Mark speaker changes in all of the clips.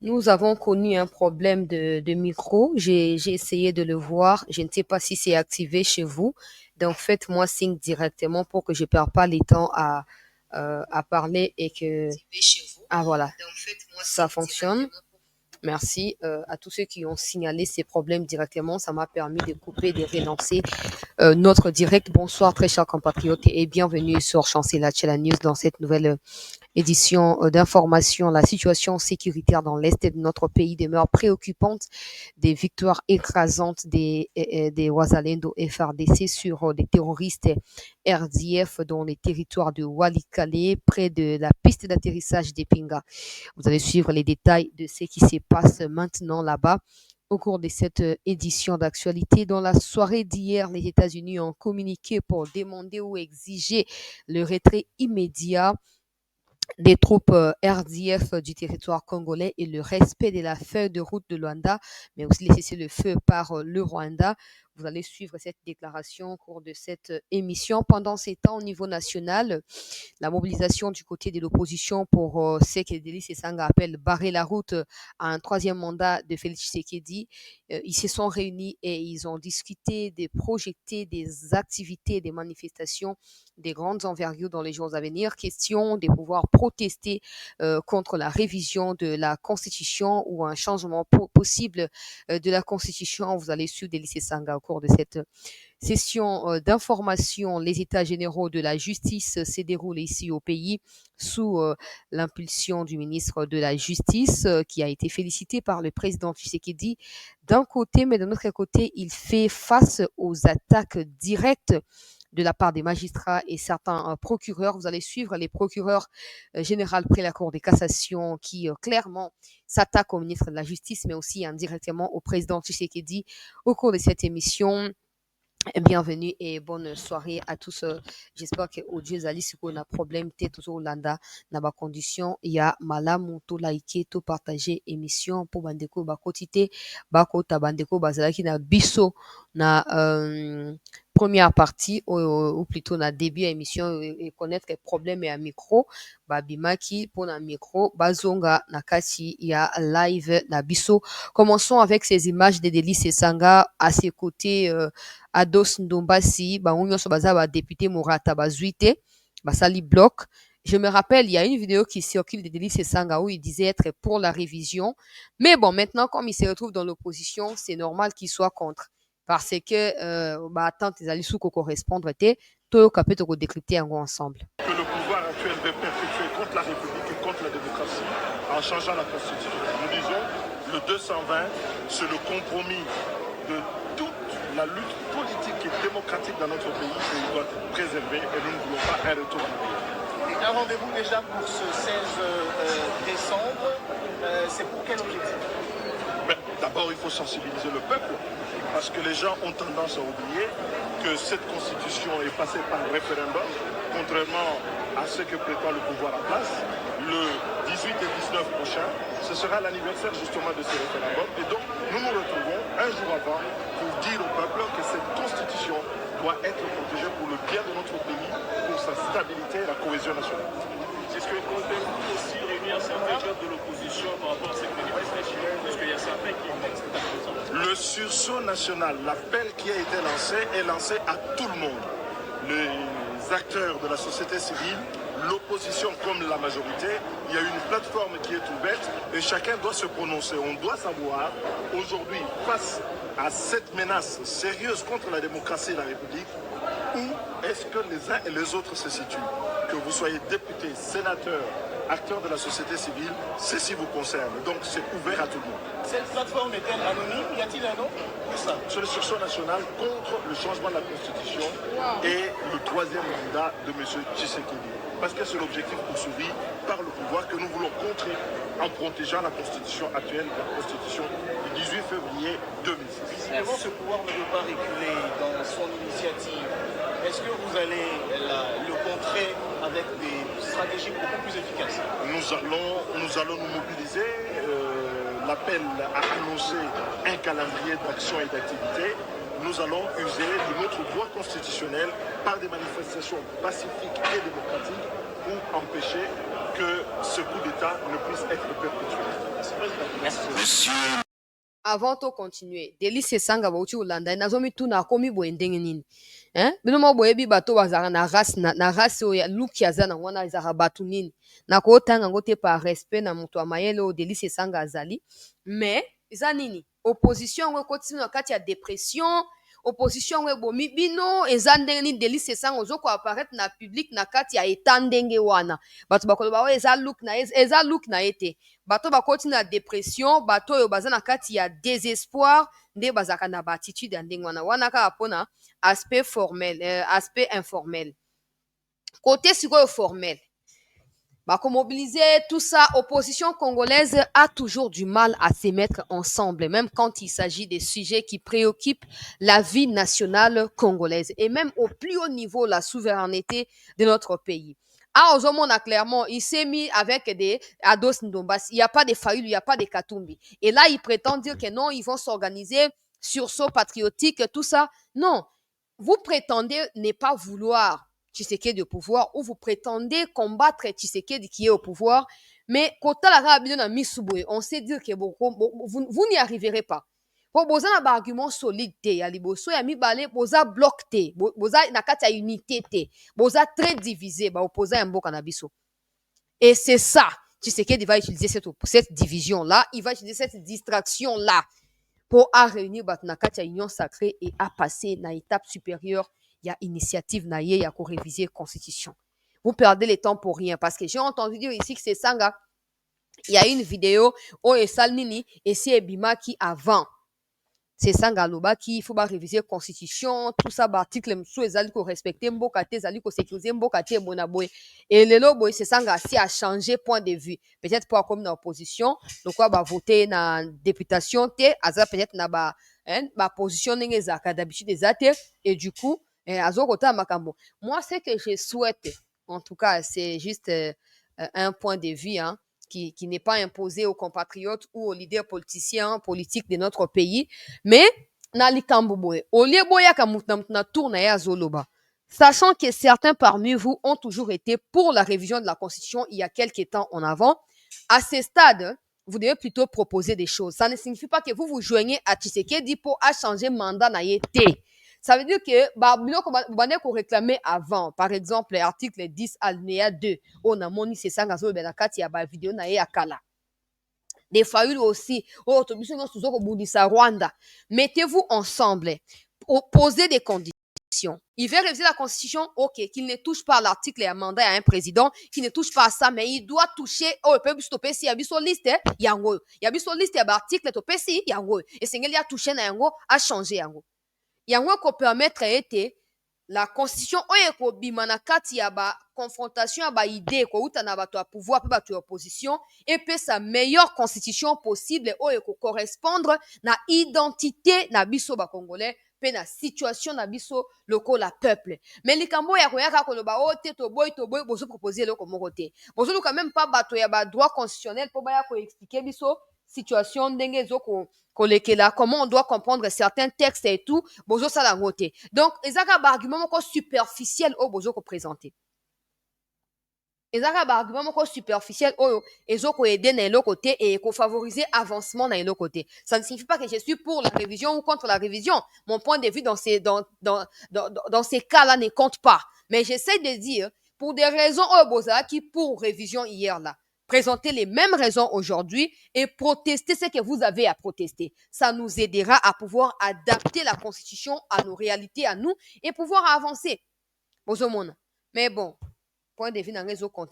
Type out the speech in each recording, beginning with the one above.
Speaker 1: Nous avons connu un problème de micro. J'ai essayé de le voir. Je ne sais pas si c'est activé chez vous. Donc, faites-moi signe directement pour que je ne perde pas les temps à parler et que... Ah, voilà. Ça fonctionne. Merci à tous ceux qui ont signalé ces problèmes directement. Ça m'a permis de couper, de relancer notre direct. Bonsoir, très chers compatriotes, et bienvenue sur Chancela Chela News dans cette nouvelle édition d'information. La situation sécuritaire dans l'Est de notre pays demeure préoccupante. Des victoires écrasantes des Ouazalendo FRDC sur des terroristes RDF dans les territoires de Walikale, près de la piste d'atterrissage d'Epinga. Vous allez suivre les détails de ce qui se passe maintenant là-bas. Au cours de cette édition d'actualité, dans la soirée d'hier, les États-Unis ont communiqué pour demander ou exiger le retrait immédiat des troupes RDF du territoire congolais et le respect de la feuille de route de Luanda, mais aussi les cessez-le-feu par le Rwanda. Vous allez suivre cette déclaration au cours de cette émission. Pendant ces temps, au niveau national, la mobilisation du côté de l'opposition pour ce que Delis Sanga appelle barrer la route à un troisième mandat de Félix Tshisekedi. Ils se sont réunis et ils ont discuté de projeter des activités, des manifestations, des grandes envergures dans les jours à venir. Question de pouvoir protester contre la révision de la Constitution ou un changement possible de la Constitution. Vous allez suivre Delis Sanga au cours de cette session d'information. Les états généraux de la justice se déroulent ici au pays sous l'impulsion du ministre de la Justice qui a été félicité par le président Tshisekedi d'un côté, mais d'un autre côté, il fait face aux attaques directes de la part des magistrats et certains procureurs. Vous allez suivre les procureurs généraux près la Cour de cassation qui clairement s'attaquent au ministre de la Justice, mais aussi indirectement au président Tshisekedi au cours de cette émission. Bienvenue et bonne soirée à tous. J'espère que audio ezali sikoyo na problème te tozolanda na bacondition ya malamu tolaike topartage émission mpo bandeko bakoti te bakota bandeko bazalaki na biso na première partie ou plutôt na début ya émission et connaître problème ya micro babimaki mpona micro bazonga na kati ya live na biso. Commençons avec ces images de Delis Esanga à ses côtés. Ados Ndombasi, bango nyonso baza ba député Morata bazwi te, basali bloc. Je me rappelle, il y a une vidéo qui circule de Delis Sanga où il disait être pour la révision. Mais bon, maintenant, comme il se retrouve dans l'opposition, c'est normal qu'il soit contre. Parce que, attends, tes alliés correspondre, tout capé de décrypter ensemble.
Speaker 2: Que le pouvoir actuel veut perpétuer contre la République et contre la démocratie en changeant la Constitution. Nous disons, le 220, c'est le compromis de toute la lutte politique et démocratique dans notre pays et il doit être préservé et nous ne voulons pas un retour en arrière.
Speaker 3: Et un rendez-vous déjà pour ce 16 décembre, c'est pour quel objectif?
Speaker 2: D'abord, il faut sensibiliser le peuple parce que les gens ont tendance à oublier que cette constitution est passée par référendum, contrairement à ce que prétend le pouvoir en place. Le 18 et 19 prochain, ce sera l'anniversaire justement de ce référendum. Et donc, nous nous retrouvons un jour avant pour dire au peuple que cette constitution doit être protégée pour le bien de notre pays, pour sa stabilité et la cohésion nationale.
Speaker 4: C'est ce que comptez-vous aussi réunir certains chefs de l'opposition par rapport à cette manifestation, parce qu'il y a certains qui
Speaker 2: le sursaut national, l'appel qui a été lancé est lancé à tout le monde. Les acteurs de la société civile, l'opposition comme la majorité, il y a une plateforme qui est ouverte et chacun doit se prononcer. On doit savoir aujourd'hui, face à cette menace sérieuse contre la démocratie et la République, où est-ce que les uns et les autres se situent? Que vous soyez député, sénateur, acteur de la société civile, ceci vous concerne. Donc c'est ouvert à tout le monde.
Speaker 3: Cette plateforme est-elle anonyme? Y a-t-il un nom?
Speaker 2: C'est le sursaut national contre le changement de la Constitution et le troisième mandat de M. Tshisekedi. Parce que c'est l'objectif poursuivi par le pouvoir que nous voulons contrer en protégeant la Constitution actuelle, la Constitution du 18 février 2006.
Speaker 3: Visiblement, ce pouvoir ne veut pas reculer dans son initiative. Est-ce que vous allez le contrer avec des stratégies beaucoup plus efficaces?
Speaker 2: Nous allons nous mobiliser. L'appel a annoncé un calendrier d'action et d'activité. Nous allons user de notre droit constitutionnel par des manifestations pacifiques et démocratiques pour empêcher que ce coup d'État ne puisse être perpétué.
Speaker 3: Merci.
Speaker 1: Avant de continuer, Delice Sanga bauti ulanda nazomi tuna komi boye ndenge nini. Bino mo boye bi bato bazara na race oya look ya zana wana ezara batu nini. Na ko tanga ngote par respect na mutu wa mayele o Delice Sanga azali. Mais eza nini? Opposition ngo koti na kati ya dépression, opposition ngo bomi bino eza ndenge nini Delice Sanga ozoko apparaître na public na kati ya état ndenge wana. Bato bakoloba o eza look na ete. Bato bakoti na dépression, bato oyo baza na kati ya désespoir nde bazaka na attitude ya ndenge wana kaka pona aspect formel, aspect informel. Côté sikoyo formel, mobiliser tout ça, opposition congolaise a toujours du mal à se mettre ensemble, même quand il s'agit des sujets qui préoccupent la vie nationale congolaise et même au plus haut niveau, la souveraineté de notre pays. Ah, on a clairement, il s'est mis avec des Ados Ndombas. Il n'y a pas de Fayoulou, il n'y a pas de Katumbi. Et là, il prétend dire que non, ils vont s'organiser sursaut patriotique, tout ça. Non, vous prétendez ne pas vouloir Tshisekedi au pouvoir ou vous prétendez combattre Tshisekedi qui est au pouvoir. Mais quand on sait dire que vous n'y arriverez pas. Po boza na ba argument solide te ya liboso ya mibale boza bloc te boza na kati ya unité te boza très divisé ba opposant ya mboka na biso. Et c'est ça Tshisekedi va utiliser cette division là, il va utiliser cette distraction là pour réunir bat na kati ya union sacrée et à passer na étape supérieure ya initiative na ye ya ko réviser constitution. Vous perdez le temps pour rien parce que j'ai entendu dire ici que c'est Sanga. Il y a une vidéo où Esalnini et c'est Ebimaki avant. C'est Sanga Loba qui il faut pas réviser constitution, tout ça, article sous ezali ko respecter mboka te, ezali ko sécuriser mboka te bona boy. Et le lobo c'est Sanga si a changé point de vue. Peut-être pas comme dans opposition, donc quoi va voter na députation te, aza peut-être na ba position ninge zaka d'habitude des athées et du coup azo kota makambo. Moi ce que je souhaite en tout cas c'est juste un point de vue qui n'est pas imposé aux compatriotes ou aux leaders politiciens, politiques de notre pays. Mais, sachant que certains parmi vous ont toujours été pour la révision de la Constitution il y a quelques temps en avant, à ce stade, vous devez plutôt proposer des choses. Ça ne signifie pas que vous vous joignez à Tshisekedi pour changer mandat na yete. Ça veut dire que vous qu'on réclamait avant. Par exemple, l'article 10 alinéa 2, on a moni c'est ça ngazo benakati ya ba vidéo na ya kala. Des Fayoulou aussi, Rwanda. Mettez-vous ensemble, posez des conditions. Il veut réviser la constitution, ok, qu'il ne touche pas à l'article et à mandat à un président, qu'il ne touche pas à ça, mais il doit toucher, oh, il peut stopper si il y a une liste, yango. Il y a une liste, il y a un article, topé si, yango. Et c'est qu'il y a touché na yango, a changé yango. Yango ko permettre ete la constitution oyo ekobima na kati ya ba confrontation ya ba idée ekouta na bato ya pouvoir pe bato ya opposition epesa meilleure constitution possible oyo correspondre na identité na biso ba congolais pe na situation na biso lokola peuple. Mais likambo ya koyaka koloba o te to boy bozo proposer eloko moko te. Bozo luka même pas bato ya ba droit constitutionnel po baya ko expliquer biso situation ndenge ezoko kolekela, comment on doit comprendre certains textes et tout, bozo sala ngote. Donc, ezaka ba argument moko superficiel o bozo ko présenter. Ezaka ba argument moko superficiel oyo ezoko aider na eloko te et ko favoriser avancement na eloko te. Ça ne signifie pas que je suis pour la révision ou contre la révision. Mon point de vue dans ces cas-là ne compte pas. Mais j'essaie de dire pour des raisons oyo boza qui pour révision hier là. Présenter les mêmes raisons aujourd'hui et protester ce que vous avez à protester. Ça nous aidera à pouvoir adapter la Constitution à nos réalités, à nous, et pouvoir avancer. Mais bon, point de vue dans les autres comptes,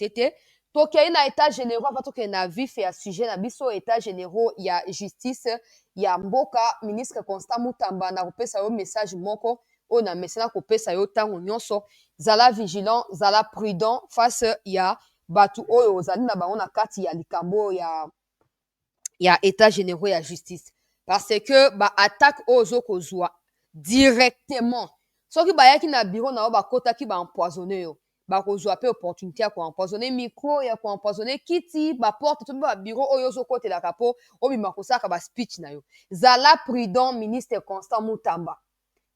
Speaker 1: toke na état généraux, avant toke na vif et à sujet na biso état généraux, il y a justice, il y a mboka, ministre Constant Mutamba, na kopesa yo message moko, on a message na kopesa yo tango nyonso, zala vigilant, zala prudent face il y a batu oyo ozali na bango na kati ya likambo ya état généraux ya justice parce que ba attaque ozo kozwa directement soki bayaki na bureau na yo bakotaki ba empoisonner yo bakozwa pe opportunité ya ko empoisonner micro ya ko empoisonner kiti ba porte to ba bureau oyo ozokotelaka po obima kosaka ba speech na yo zala prudent ministre Constant Mutamba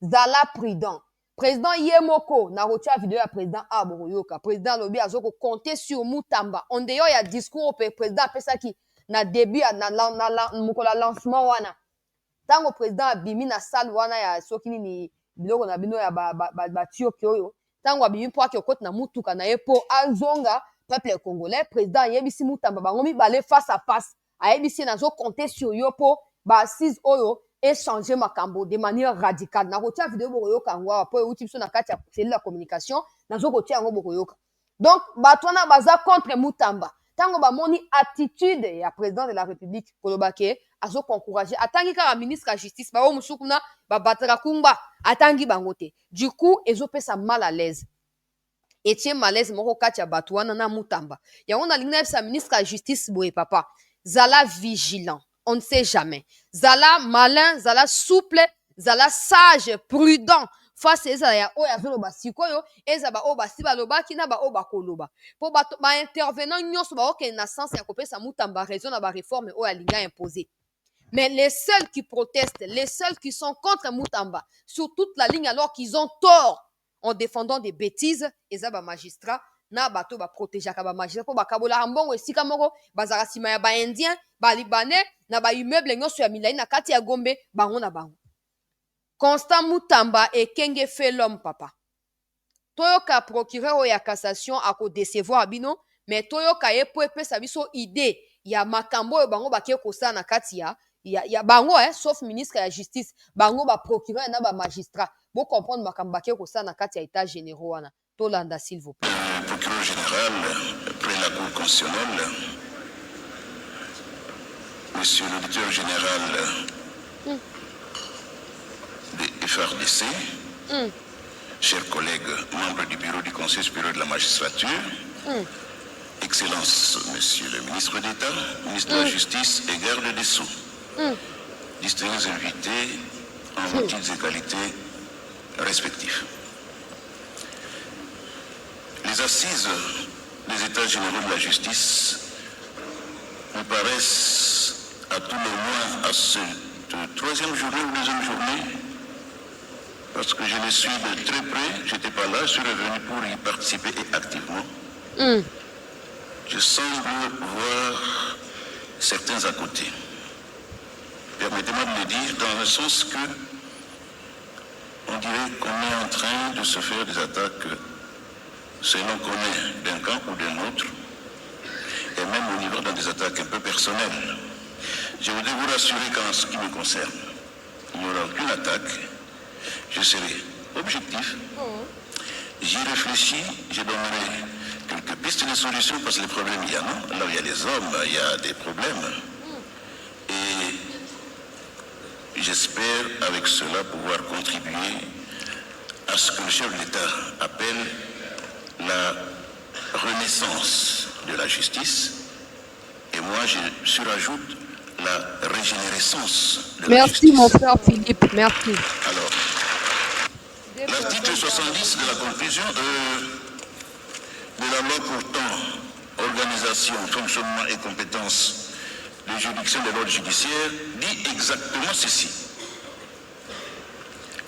Speaker 1: zala prudent. Président Yemoko, na rotia vidéo ya président Aboroyoka. Président Lobi azoko compter sur Mutamba. On dehors ya discours au président Pesaki. na début na mokolo lancement wana tango président abimi na salle wana ya soki nini biloko na bino ya batioki oyo tango abimi mpo ake okoti na mutuka na ye mpo azonga peuple congolais président ayebisi Mutamba bango mibale face à face ayebisi nazokonte sur yo mpo baassise oyo échanger makambo de manière radicale nakotia video bokoyoka yango awa mpo euti biso na kati ya cellule ya communication nazokotia yango bokoyoka donc bato wana baza contre Mutamba tango bamoni attitude ya président de la république koloba ke azokoncourage atangi kaka ministre ya justice bao mosusu kuna babataka kumba atangi bango te du coup ezopesa mal à l'aise etie malaise moko kati ya bato wana na Mutamba yango nalingi nayebisa ministre ya justice boye papa zala vigilant on ne sait jamais zala malin zala souple zala sage prudent face ezala ya oyo azoloba sikoyo eza baoyo basi balobaki na baoyo bakoloba mpo baintervenant nyonso baokende na sens ya kopesa Mutamba raison na baréforme oyo alingi imposer. Mais les seuls qui protestent, les seuls qui sont contre Mutamba sur toute la ligne alors qu'ils ont tort en défendant des bêtises, eza ba magistrat na bato ba protégeaka ba magistrat po bakabola mbongo esika moko bazaka sima ya ba indien ba libanais na ba immeuble nyonso ya milai na kati ya Gombe bango na bango. Constant Mutamba ekenge fait l'homme papa. Toyoka procureur ya cassation ako décevoir bino mais toyoka ye po epesa biso idée ya makambo oyo bango bakie kosala na kati ya bango sauf ministre ya justice bango ba procureur na ba magistrat bo comprendre makambo bakie kosala na kati ya état généraux wana tolanda s'il vous plaît.
Speaker 5: Procureur général près la cour constitutionnelle monsieur l'auditeur général de FRDC chers collègues membres du bureau du Conseil supérieur de la magistrature Excellences, Monsieur le ministre d'État, ministre de la Justice et garde des Sceaux, distingués invités en vos titres et qualités respectifs. Les assises des États généraux de la justice me paraissent à tout le moins à cette troisième journée ou deuxième journée, parce que je les suis de très près, je n'étais pas là, je suis revenu pour y participer et activement. Je semble voir certains à côté. Permettez-moi de le dire dans le sens que on dirait qu'on est en train de se faire des attaques selon qu'on est d'un camp ou d'un autre, et même au niveau dans des attaques un peu personnelles. Je voudrais vous rassurer qu'en ce qui me concerne, il n'y aura aucune attaque. Je serai objectif. J'y réfléchis, je donnerai quelques pistes de solutions parce que les problèmes, il y en a. Là où il y a les hommes, il y a des problèmes. Et j'espère avec cela pouvoir contribuer à ce que le chef de l'État appelle la renaissance de la justice. Et moi, je surajoute la régénérescence de la justice.
Speaker 1: Merci mon frère Philippe, merci.
Speaker 5: Alors, l'article 70 de la conclusion de la loi portant organisation, fonctionnement et compétences de juridiction de l'ordre judiciaire dit exactement ceci.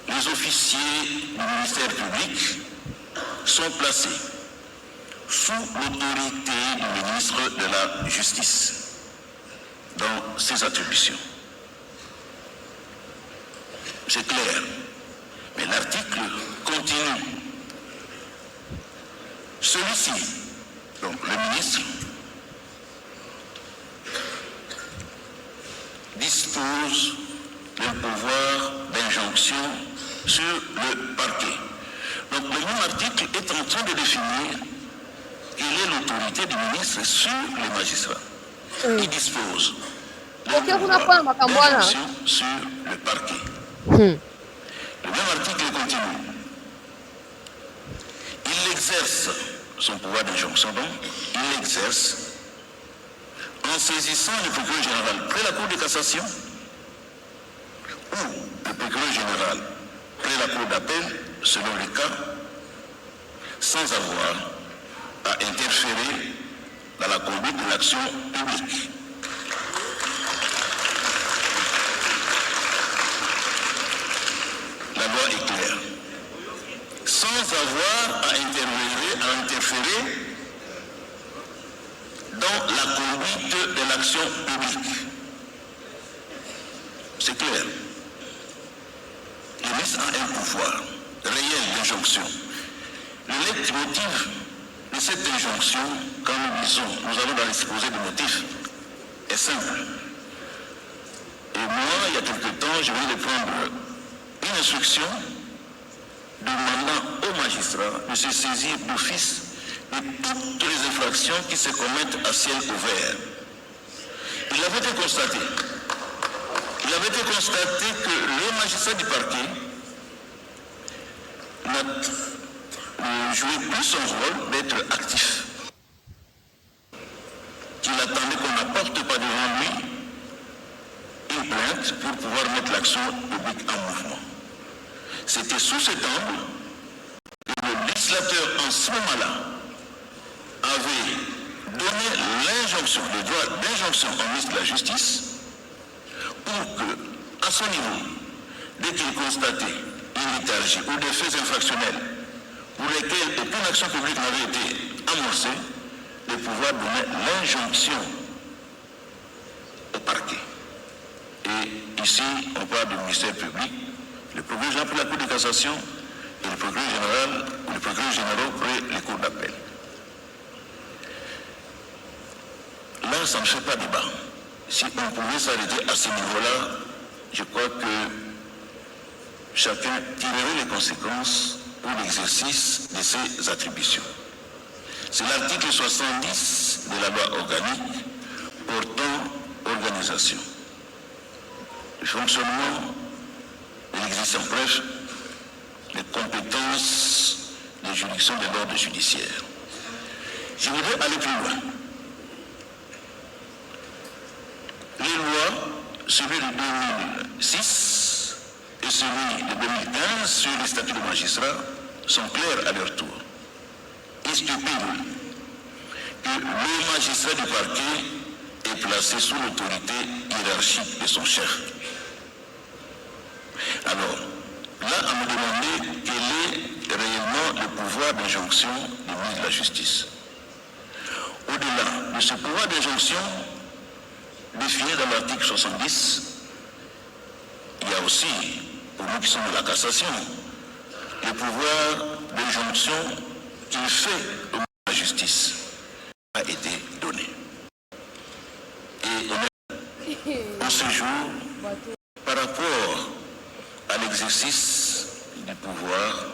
Speaker 5: Les officiers du ministère public sont placés sous l'autorité du ministre de la Justice dans ses attributions. C'est clair. Mais l'article continue. Celui-ci, donc le ministre, dispose d'un pouvoir d'injonction sur le parquet. Donc le même article est en train de définir quelle est l'autorité du ministre sur les magistrats. Il dispose d'un pouvoir d'injonction sur le parquet. Le même article continue. Il exerce son pouvoir d'injonction, donc, il l'exerce en saisissant le procureur général près la Cour de cassation ou le procureur général près la Cour d'appel, selon le cas, sans avoir à interférer dans la conduite de l'action publique. La loi est claire. Sans avoir à interférer dans la conduite limite de l'action publique. C'est clair. Le ministre a un pouvoir réel d'injonction. Le leitmotiv de cette injonction, quand nous disons, nous allons dans l'exposé de motifs, est simple. Et moi, il y a quelque temps, je venais de prendre une instruction demandant aux magistrats de se saisir d'office de toutes les infractions qui se commettent à ciel ouvert. Il avait été constaté que le magistrat du parquet n'a joué plus son rôle d'être actif. Qu'il attendait qu'on n'apporte pas devant lui une plainte pour pouvoir mettre l'action publique en mouvement. C'était sous cet angle que le législateur en ce moment-là avait donné l'injonction, le droit d'injonction au ministre de la Justice pour que, à son niveau, dès qu'il constatait une léthargie ou des faits infractionnels pour lesquels aucune action publique n'avait été amorcée, de pouvoir donner l'injonction au parquet. Et ici, on parle du ministère public, le procureur général pour la Cour de cassation et le procureur général pour les cours d'appel. Là, ça ne fait pas débat. Si on pouvait s'arrêter à ce niveau-là, je crois que chacun tirerait les conséquences pour l'exercice de ses attributions. C'est l'article 70 de la loi organique portant organisation, le fonctionnement de l'exercice, bref, les compétences de juridiction de l'ordre judiciaire. Je voudrais aller plus loin. Les lois, celui de 2006 et celui de 2015 sur les statuts de magistrats sont clairs à leur tour. Il stipule que le magistrat du parquet est placé sous l'autorité hiérarchique de son chef. Alors, là, on me demandait quel est réellement le pouvoir d'injonction du ministre de la Justice. Au-delà de ce pouvoir d'injonction défini dans l'article 70, il y a aussi, pour nous qui sommes de la cassation, le pouvoir d'injonction qu'il fait au ministre de la Justice a été donné. Et en ce jour, par rapport à l'exercice du pouvoir,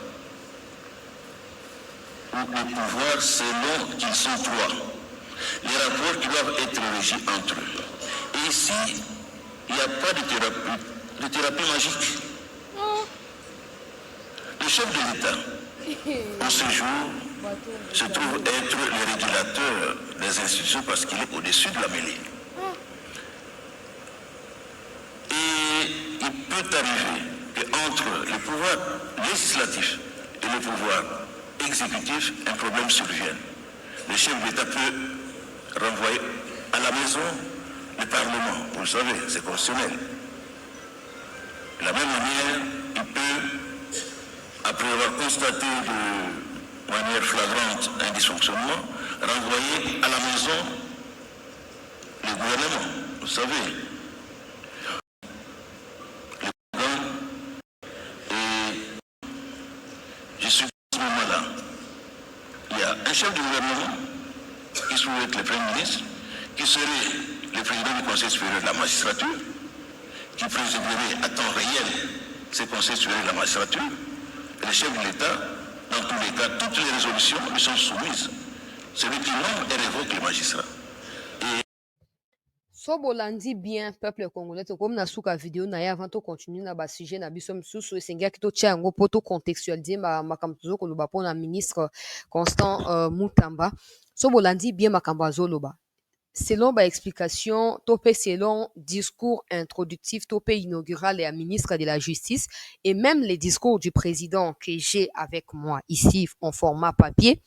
Speaker 5: ou le pouvoir selon qu'ils sont trois, les rapports qui doivent être régis entre eux. Et ici, il n'y a pas de thérapie magique. Le chef de l'État, en ce jour, se trouve être le régulateur des institutions parce qu'il est au-dessus de la mêlée. Et il peut arriver qu'entre le pouvoir législatif et le pouvoir exécutif, un problème survienne. Le chef de l'État peut renvoyer à la maison le Parlement. Vous le savez, c'est constitutionnel. De la même manière, il peut, après avoir constaté de manière flagrante un dysfonctionnement, renvoyer à la maison le gouvernement. Vous savez, le gouvernement, et je suis à ce moment-là, il y a un chef du gouvernement qui se être le Premier ministre, qui serait le président du Conseil supérieur de la magistrature, qui présiderait à temps réel ce Conseil supérieur de la magistrature, et le chef de l'État, dans tous les cas, toutes les résolutions lui sont soumises. Celui qui nomme et révoque les magistrats.
Speaker 1: So bolandi bien peuple congolais to comme na suka vidéo na ya avant to continuer na ba sujet na biso msusu esenga kito tia yango po to contextualiser makambo tozo koloba po na ministre Constant Mutamba. So bolandi bien makambo azoloba. Selon ba explication, topé selon discours introductif, topé inaugural et à ministre de la Justice, et même les discours du président que j'ai avec moi ici en format papier,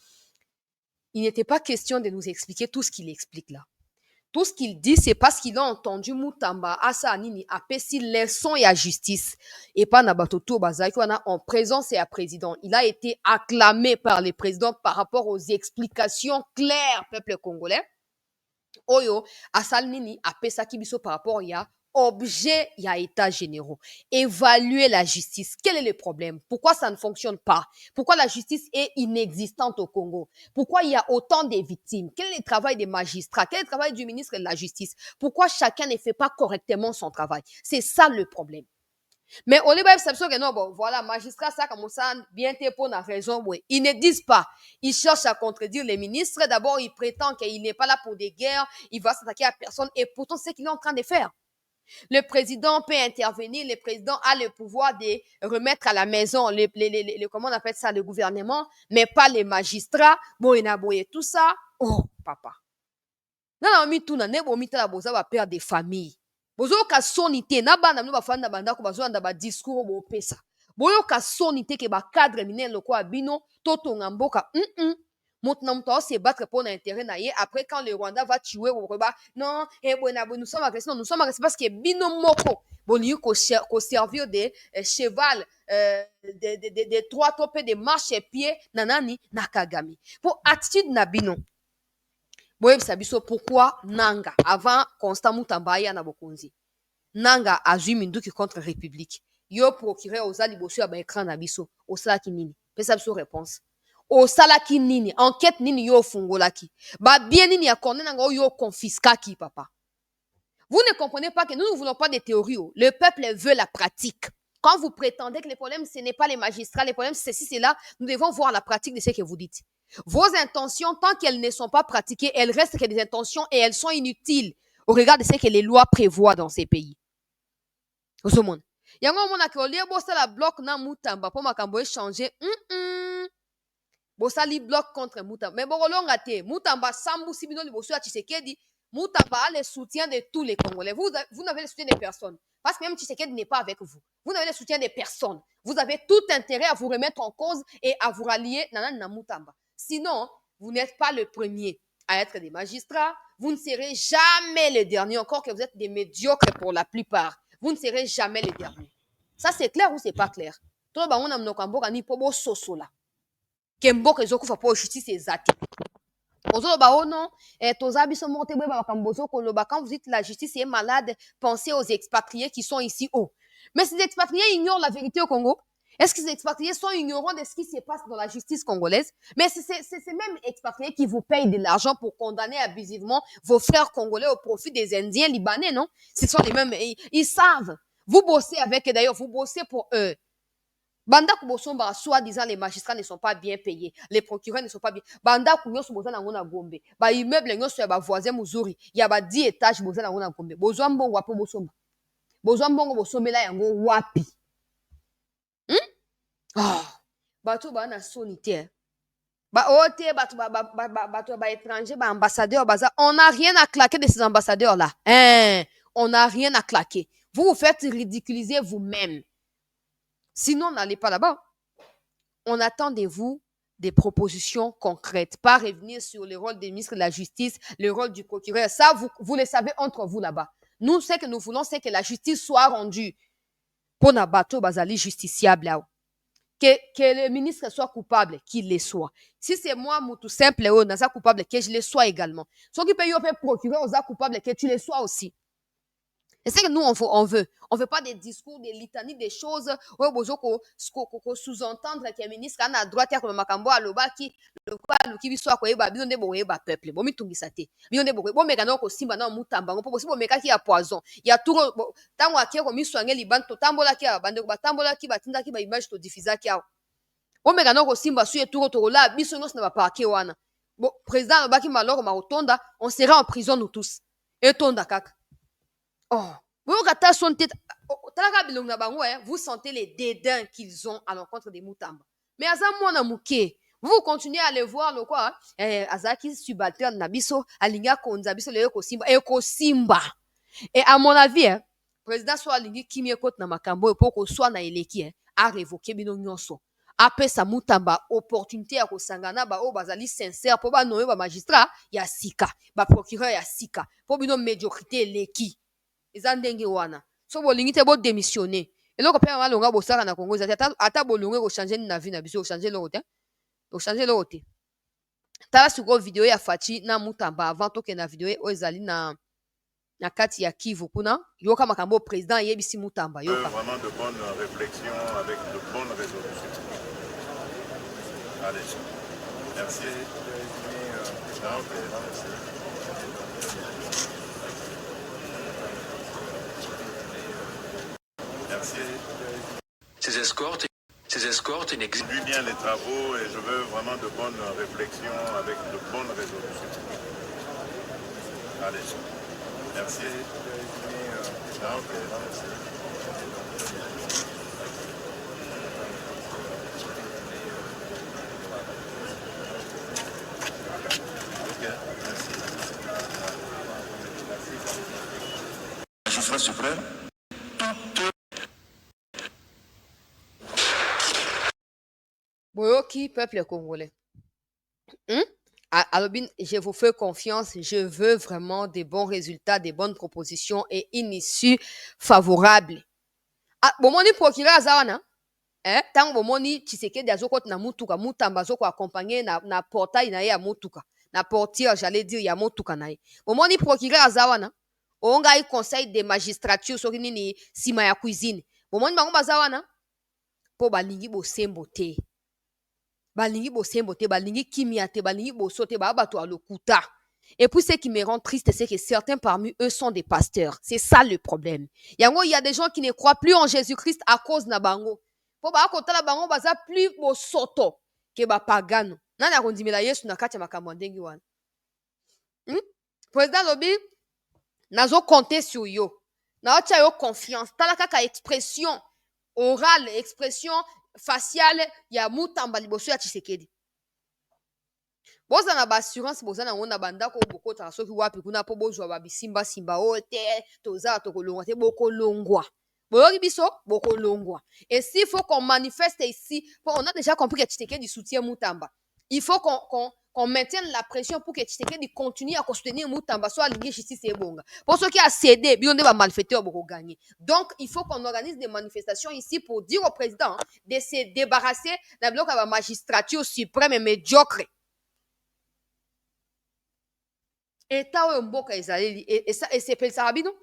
Speaker 1: il n'était pas question de nous expliquer tout ce qu'il explique là. Tout ce qu'il dit, c'est parce qu'il a entendu Mutamba, Asa Anini, apesi leçon et à justice. Et pas Nabatoto Bazaki, en présence et à président. Il a été acclamé par les présidents par rapport aux explications claires, peuple congolais. oyo asali nini apesaki biso par rapport ya objet ya état généraux. Évaluer la justice. Quel est le problème? Pourquoi ça ne fonctionne pas? Pourquoi la justice est inexistante au Congo? Pourquoi il y a autant de victimes? Quel est le travail des magistrats? Quel est le travail du ministre de la Justice? Pourquoi chacun ne fait pas correctement son travail? C'est ça le problème. Mais on est pas que non, bon, voilà, magistrat, ça, comme ça, bien t'es pour la raison, oui. Ils ne disent pas. Ils cherchent à contredire les ministres. D'abord, ils prétendent qu'il n'est pas là pour des guerres. Il va s'attaquer à personne. Et pourtant, c'est ce qu'il est en train de faire. Le président peut intervenir, le président a le pouvoir de remettre à la maison comment on appelle ça, le gouvernement, mais pas les magistrats. Bon, il a boyé tout ça. Oh, papa. Non, non, mi tout, ne bon, mi la boza va perdre des familles. Bozo ka sonité, na banda no ba fanda banda ko bazo anda ba discours bo pesa. Boyo ka sonité ke ba cadre minel loko abino toto ngamboka. Maintenant, on se battre pour l'intérêt naïe. Après, quand le Rwanda va tuer au rebat, non, nous sommes agressés, nous sommes agressés parce que bino moko, bon, il faut servir des cheval, des trois topés, des marches et pieds, nanani, nakagami. Pour attitude nabino. Boye biso pourquoi Nanga, avant Constant Mutambaya na bokonzi. Nanga a joué minduki contre République. Yo procureur aux alibosu à écran na biso, au salaki nini. Pesa biso réponse. Au salaki nini, enquête nini yo fungolaki. Ba bien nini ya konne nanga yo confiscaki papa. Vous ne comprenez pas que nous ne voulons pas des théories. Le peuple veut la pratique. Quand vous prétendez que les problèmes, ce n'est pas les magistrats, les problèmes, c'est ceci, c'est là, nous devons voir la pratique de ce que vous dites. Vos intentions, tant qu'elles ne sont pas pratiquées, elles restent que des intentions et elles sont inutiles au regard de ce que les lois prévoient dans ces pays. Au monde. Yango mona ke olie bossa la bloc na Mutamba pour makambo échanger. Bossa li bloc contre Mutamba. Mais bon longa te Mutamba sambu sibino liboso ya Tshisekedi. Mutamba a le soutien de tous les Congolais. Vous n'avez le soutien de personne. Parce que même Tshisekedi n'est pas avec vous. Vous n'avez le soutien de personne. Vous avez tout intérêt à vous remettre en cause et à vous rallier na Mutamba. Sinon, vous n'êtes pas le premier à être des magistrats. Vous ne serez jamais le dernier, encore que vous êtes des médiocres pour la plupart. Vous ne serez jamais le dernier. Ça, c'est clair ou c'est pas clair? Tout le monde a un ni pobo soso là. Kembo ezokufa po justice ezate. Oh non, quand vous dites la justice est malade, pensez aux expatriés qui sont ici haut. Mais ces expatriés ignorent la vérité au Congo. Est-ce que ces expatriés sont ignorants de ce qui se passe dans la justice congolaise? Mais c'est ces mêmes expatriés qui vous payent de l'argent pour condamner abusivement vos frères congolais au profit des Indiens libanais, non? Ce sont les mêmes, ils savent. Vous bossez avec, d'ailleurs, vous bossez pour eux. Banda kubosomba, soi-disant, les magistrats ne sont pas bien payés. Les procureurs ne sont pas bien. Banda kunyosu boza na ngona gombe. Ba immeuble nyosu ya ba voisin muzuri. Ya ba 10 étages boza na ngona gombe. Bozwa mbongo wapo bosomba. Bozwa mbongo bosomela yango wapi. Bato ba na sonité. Ba ote bato ba étranger, ba ambassadeur baza. On n'a rien à claquer de ces ambassadeurs là. On n'a rien à claquer. Vous vous faites ridiculiser vous-même. Sinon, n'allez pas là-bas. On attend de vous des propositions concrètes, pas revenir sur le rôle des ministres de la Justice, le rôle du procureur. Ça, vous le savez entre vous là-bas. Nous, ce que nous voulons, c'est que la justice soit rendue. Pour Nabato Bazali justiciable là. Que le ministre soit coupable, qu'il le soit. Si c'est moi, tout simple, naza coupable, que je le sois également. Ceux qui payent au procureur, aux coupable, que tu le sois aussi. Et c'est que nous, on veut. On veut pas des discours, des litanies, des choses. Ouais, bozo ko sous-entendre qu'un ministre a droite à comme makambo à loba qui bi soit ko eba bino ndebo eba peuple. Bon mi tungisa te. Bino ndebo bon mekano ko simba na mutamba ngo possible meka ki ya poison. Ya turo tango akie ko mi soange libanto tambola ki bande ko batambola ki batinda ki ba image to diffuser ki. Bon mekano ko simba su turo to la biso ngo na ba parquet wana. Bon président lobaki maloko ma otonda, on sera en prison nous tous. Et tonda kaka. Oh, vous sentez les dédains qu'ils ont à l'encontre des Mutamba. Mais vous continuez à les voir, le quoi? Azaki subalterne Nabiso, Alinga Konzabiso, le Eko Simba. Et à mon avis, président soit Alingi Kimiekot Namakambo, pour qu'on soit na eleki, a révoqué Bino Nyonso. Après sa Mutamba, opportunité à Kosangana, bazali sincère, pour ba noé ba magistrat, ya sika, ba procureur ya sika, pour bino médiocrité leki. Ezandenge wana so bolingi te bo démissionner eloko pe malonga bosaka na Congo ata bolonge ko changer na vie na biso changer l'autre tala sikoyo video ya Fachi na Mutamba avant toke na video oyo ezali na kati ya Kivu kuna yoka makambo président yebisi Mutamba yoka.
Speaker 2: Vraiment de bonnes réflexions avec de bonnes résolutions. Allez, merci. Merci.
Speaker 5: Ces escortes n'existent.
Speaker 2: Je bien les travaux et je veux vraiment de bonnes réflexions avec de bonnes résolutions. Allez, merci.
Speaker 5: Magistrat suprême,
Speaker 1: Boyoki, peuple congolais. Alobin, je vous fais confiance. Je veux vraiment des bons résultats, des bonnes propositions et une issue favorable. Ah, bomoni procureur azawana. Tant bomoni Tshisekedi azokoti na mutuka, Mutamba azoko accompagner na portail na ye ya mutuka. Na portière, j'allais dire, ya mutuka na ye. Bomoni procureur azawana. Onga conseil de magistrature soki nini sima ya cuisine. Bomoni bango bazawana. Po balingi bosembo te. Balingi bosembo te, balingi kimia te, balingi boso te, bato alokuta. Et puis ce qui me rend triste, c'est que certains parmi eux sont des pasteurs. C'est ça le problème. Yango, il y a des gens qui ne croient plus en Jésus-Christ à cause na bango. Po ba kotala bango baza plus bosoto ke ba pagano. Nana kondimela Yesu na kati ya makambo ndengi wana. Président Lobi, nazo compter sur yo. Na otia yo confiance. Tala kaka expression orale, expression faciale ya Mutamba liboso ya Tshisekedi. Boza na ba assurance boza na ngona bandako bokota soki wapi kuna po bozwa ba bisimba simba ote toza tokolongwa te bokolongwa. Boyoki biso bokolongwa. Et s'il faut qu'on manifeste ici, on a déjà compris que Tshisekedi soutient Mutamba. Il faut qu'on maintienne la pression pour que Tshisekedi continue à soutenir Mutamba, soit aligné justice et bonga. Pour ceux qui a cédé, bien on va malfaiteur pour gagner. Donc, il faut qu'on organise des manifestations ici pour dire au président de se débarrasser d'un bloc à la magistrature suprême et médiocre. Et c'est Sarabino.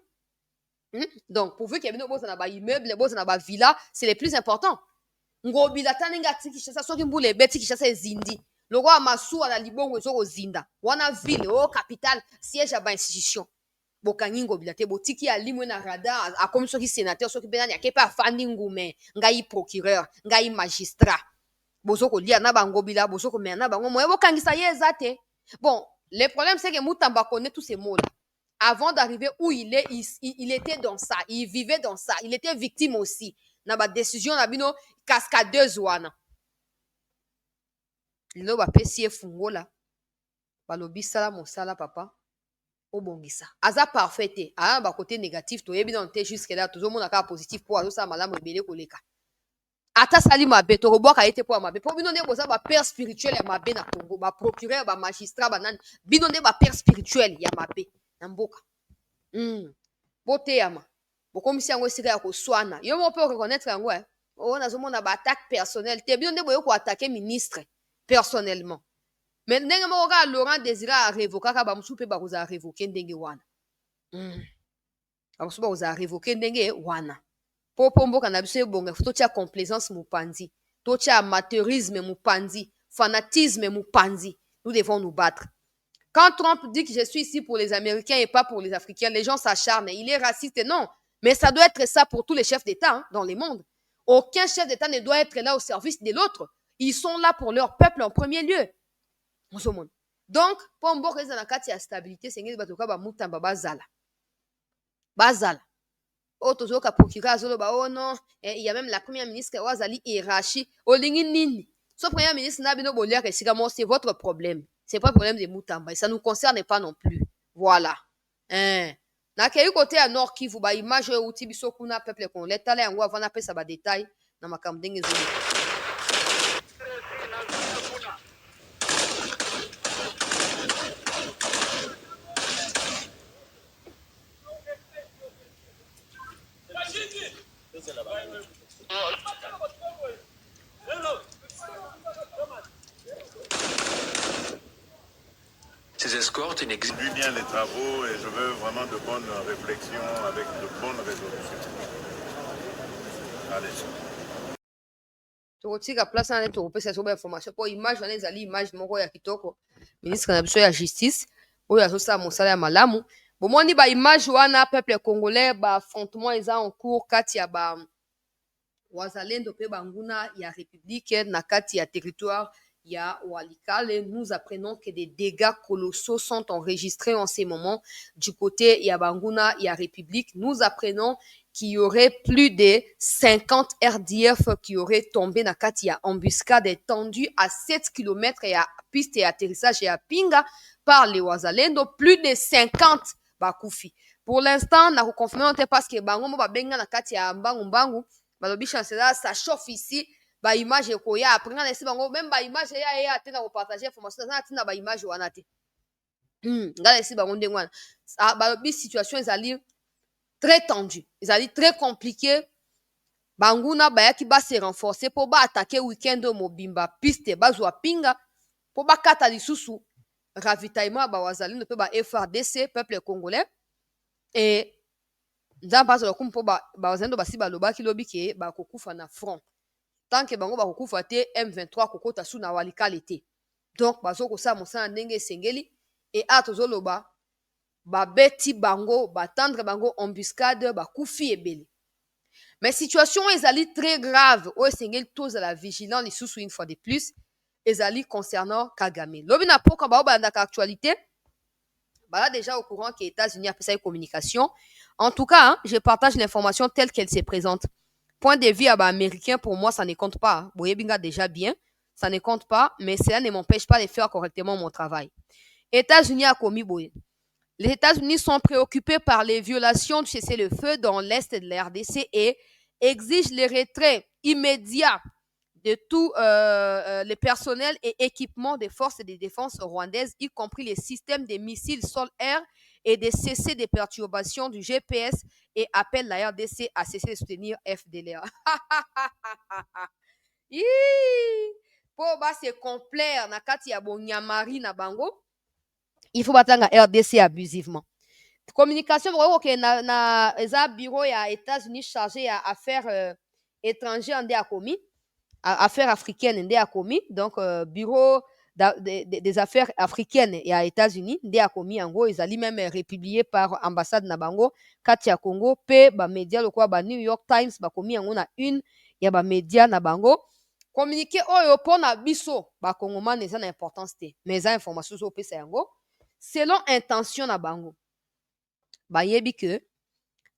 Speaker 1: Donc, pourvu qu'il y ait un immeuble, un villa, c'est le plus important. Ngobila taninga tikishasa soki mbule beti kishasa ezindi. Logo amasu ala libongo ezoko zinda. Wana ville o capital siège à ba institution. Bokangi ngobila te botiki ya limwe na radar a comme soki sénateur soki benani akepa fandi ngume ngai procureur ngai magistrat. Bozoko lia na bangobila bozoko mena bango moye bokangisa ye ezate. Bon, le problème c'est que Mutamba connaît tous ces mots là. Avant d'arriver où il est, il était dans ça, il vivait dans ça, il était victime aussi. Na ba décision na bino cascadeuse wana. Lino ba pesi fungo la. Balobi sala mosala papa. Obongisa. Aza parfait. Ah ba côté négatif to yebi non te jusque là toujours mon ka positif pour azo sa malamu ebele koleka. Ata sali mabe to roboka ete pour mabe. Pour bino ne boza ba père spirituel ya mabe na Congo, ba procureur, ba magistrat, ba nan bino ne ba père spirituel ya mabe na mboka. Bote yama. Bokomisi yango esika ya koswana. Yo mo peut reconnaître yango on a zomona ba attaque personnelle. Te bino ne boyo ko attaquer ministre personnellement. Mais ndenge mo ka Laurent Désiré a révoquer ka ba musu pe ba koza révoquer ndenge wana. Ba musu ba koza révoquer ndenge wana. Po mboka na biso ebonga to tia complaisance mupanzi. To tia amateurisme mupanzi, fanatisme mupanzi. Nous devons nous battre. Quand Trump dit que je suis ici pour les Américains et pas pour les Africains, les gens s'acharnent. Il est raciste, non. Mais ça doit être ça pour tous les chefs d'État dans le monde. Aucun chef d'État ne doit être là au service de l'autre. Ils sont là pour leur peuple en premier lieu. Donc, pour mboka na kati ya stabilité, c'est ngeli batoka ba Mutamba bazala. Bazala. Tozoka procureur azoloba oh non, il y a même la première ministre Wazali hiérarchie. Olingi nini. So premier ministre na bino bolia ke sika mo c'est votre problème. C'est pas le problème de Mutamba. Et ça ne nous concerne pas non plus. Voilà. Na kei côté à Nord Kivu, ba image outi biso kuna peuple congolais. Tala yango avant na pesa ba détail na makambo ndenge zolo.
Speaker 6: comporte une
Speaker 2: Je vis bien les travaux et je veux vraiment de bonnes réflexions avec de bonnes résolutions. Allez.
Speaker 1: tokotika place wana nde tokopesa biso bainformation mpo image wana ezali image moko ya kitoko ministre na biso ya justice oyo azosala mosala ya malamu bomoni baimage wana peuple congolais baaffrontement eza en cours kati ya wazalendo mpe banguna ya république na kati ya territoire ya Walikale. Nous apprenons que des dégâts colossaux sont enregistrés en ces moments du côté ya banguna ya république. Nous apprenons qu'il y aurait plus de 50 RDF qui auraient tombé na kati ya embuscade étendue à 7 km ya piste et atterrissage ya Pinga par les Wazalendo. Plus de 50 bakufi. Pour l'instant, na confirmer parce que bango mo babenga na kati ya mbangu balobi chancela ça chauffe ici baimage ekoya après nga na esi bango même baimage ya te na kopartage information na ntina baimage wana te nga na esi bango ndenge wana balobi situation ezali très tendue ezali très compliqué banguna bayaki base renforcer mpo baattake weekend oyo mobimba piste bazwa Pinga mpo bakata lisusu ravitaillement ya bawazalendo mpe ba FRDC peuple congolais et nzambe azala kumu mpo bazalendo basi balobaki lobi ke bakokufa na front tant ke bango bakokufa te M23 kokota su na Walikale te donc bazokosala mosala ndenge esengeli e a tozoloba babeti bango batendre bango embuscade bakufi ebele mais situation ezali très grave oyo esengeli tozala vigilant lisusu une fois de plus ezali concernant Kagame lobi na poka bao balandaka actualité bala déjà au courant que États-Unis a fait sa communication. En tout cas, hein, je partage l'information telle qu'elle se présente. Point de vue américain, pour moi, ça ne compte pas. Boyebinga déjà bien, ça ne compte pas, mais cela ne m'empêche pas de faire correctement mon travail. États-Unis a commis Boye. Les États-Unis sont préoccupés par les violations du cessez-le-feu dans l'est de la RDC et exigent le retrait immédiat de tous les personnels et équipements des forces de défense rwandaises, y compris les systèmes de missiles sol-air, et de cesser des perturbations du GPS et appelle la RDC à cesser de soutenir FDLR. Pour se complaire na kati ya bonyamari na bango, il faut batanga RDC abusivement. Communication na eza bureau ya États-Unis chargé à affaires étrangères en Déakomi. Affaires africaines nde akomi donc bureau des affaires africaines ya États-Unis nde akomi yango ezali même republié par ambassade na bango kati ya Congo pe bamédia lokola ba New York Times bakomi yango na une ya bamédia na bango communiqué oyo mpona biso bakongomane eza na importance te mais eza information ozopesa yango selon intention na bango bayebi que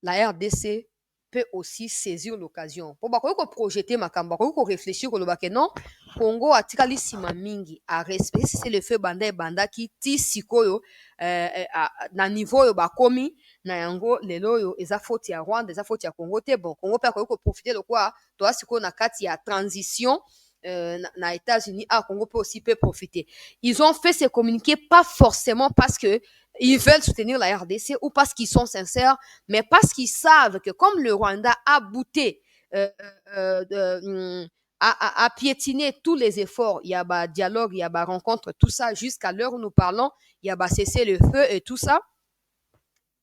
Speaker 1: la RDC peut aussi saisir l'occasion. Pour bakoki ko projeter makambo, bakoki ko réfléchir ko lobake non, Congo atikali sima mingi a respect c'est le feu banda banda ki ti sikoyo na niveau yo bakomi na yango lelo yo eza faute ya Rwanda, eza faute ya Congo te bon, Congo pe ko profiter de quoi, toi sikoyo na kati ya transition na États-Unis, Congo peut aussi profiter. Ils ont fait ce communiqué pas forcément parce que ils veulent soutenir la RDC ou parce qu'ils sont sincères, mais parce qu'ils savent que comme le Rwanda a bouté, a piétiné tous les efforts, il y a un dialogue, il y a une rencontre, tout ça, jusqu'à l'heure où nous parlons, il y a cessé le feu et tout ça.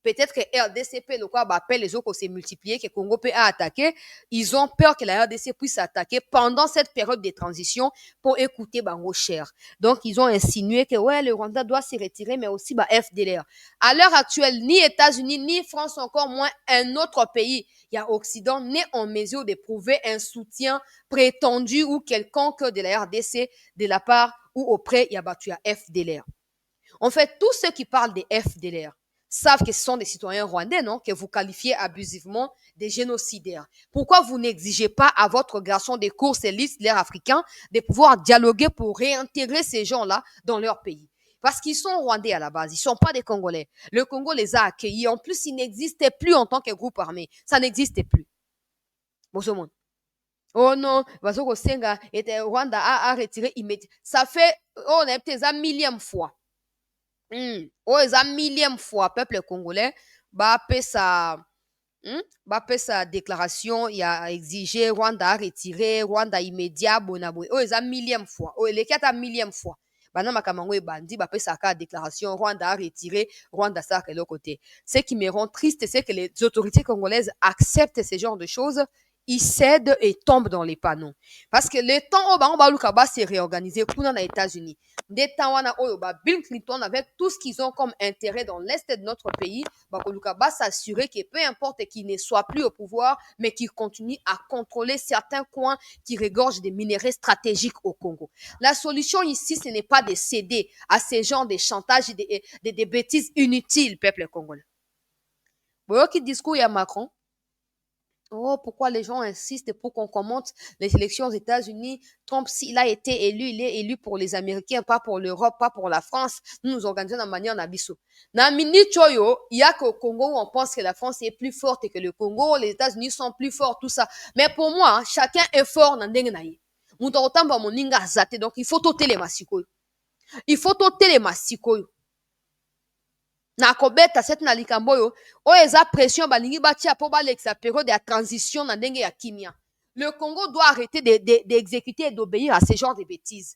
Speaker 1: Peut-être que RDCP, le quoi, appelle les autres s'est multiplié, que Congo peut attaquer. Ils ont peur que la RDC puisse attaquer pendant cette période de transition pour écouter Bango cher. Donc, ils ont insinué que ouais, le Rwanda doit se retirer, mais aussi FDLR. À l'heure actuelle, ni États-Unis, ni France, encore moins un autre pays, il y a Occident, n'est en mesure de prouver un soutien prétendu ou quelconque de la RDC de la part ou auprès, il y a battu à FDLR. En fait, tous ceux qui parlent de FDLR savent que ce sont des citoyens rwandais, non? Que vous qualifiez abusivement de génocidaires. Pourquoi vous n'exigez pas à votre garçon des courses élites, l'air africain, de pouvoir dialoguer pour réintégrer ces gens-là dans leur pays? Parce qu'ils sont rwandais à la base, ils ne sont pas des Congolais. Le Congo les a accueillis. En plus, ils n'existaient plus en tant que groupe armé. Ça n'existait plus. Bonjour. Oh non, Bazoko Senga et Rwanda a retiré immédiatement. Ça fait, on a peut-être un millième fois. Oh, eza millième fois peuple congolais fait sa déclaration, il a exigé Rwanda a retiré Rwanda immédiat bonaboy. Oh, eza millième fois. Oh, les quatre millième fois. Bana makamango et bandi, bah, sa déclaration, Rwanda a retiré, Rwanda ça de l'autre côté. Ce qui me rend triste, c'est que les autorités congolaises acceptent ce genre de choses, ils cèdent et tombent dans les panneaux. Parce que le temps où on va se réorganiser, pour les États-Unis, des temps où Bill Clinton, avec tout ce qu'ils ont comme intérêt dans l'Est de notre pays, va s'assurer que peu importe qui ne soit plus au pouvoir, mais qu'il continue à contrôler certains coins qui regorgent des minéraux stratégiques au Congo. La solution ici, ce n'est pas de céder à ces genres de chantage et des bêtises inutiles, peuple congolais. Vous voyez qui discours il y a Macron? Oh, pourquoi les gens insistent pour qu'on commente les élections aux États-Unis? Trump, s'il a été élu, il est élu pour les Américains, pas pour l'Europe, pas pour la France. Nous nous organisons de manière nabiso. Dans minute choyo, il y a qu'au Congo où on pense que la France est plus forte que le Congo, les États-Unis sont plus forts, tout ça. Mais pour moi, chacun est fort dans dengenaï. Donc il faut toter les massikoyo. Il faut toter les massikoyo. Na kobeta set na likambo yo o eza pression balingi batia po balekisa période de transition na ndenge ya kimia. Le Congo doit arrêter d'exécuter et d'obéir à ce genre de bêtises.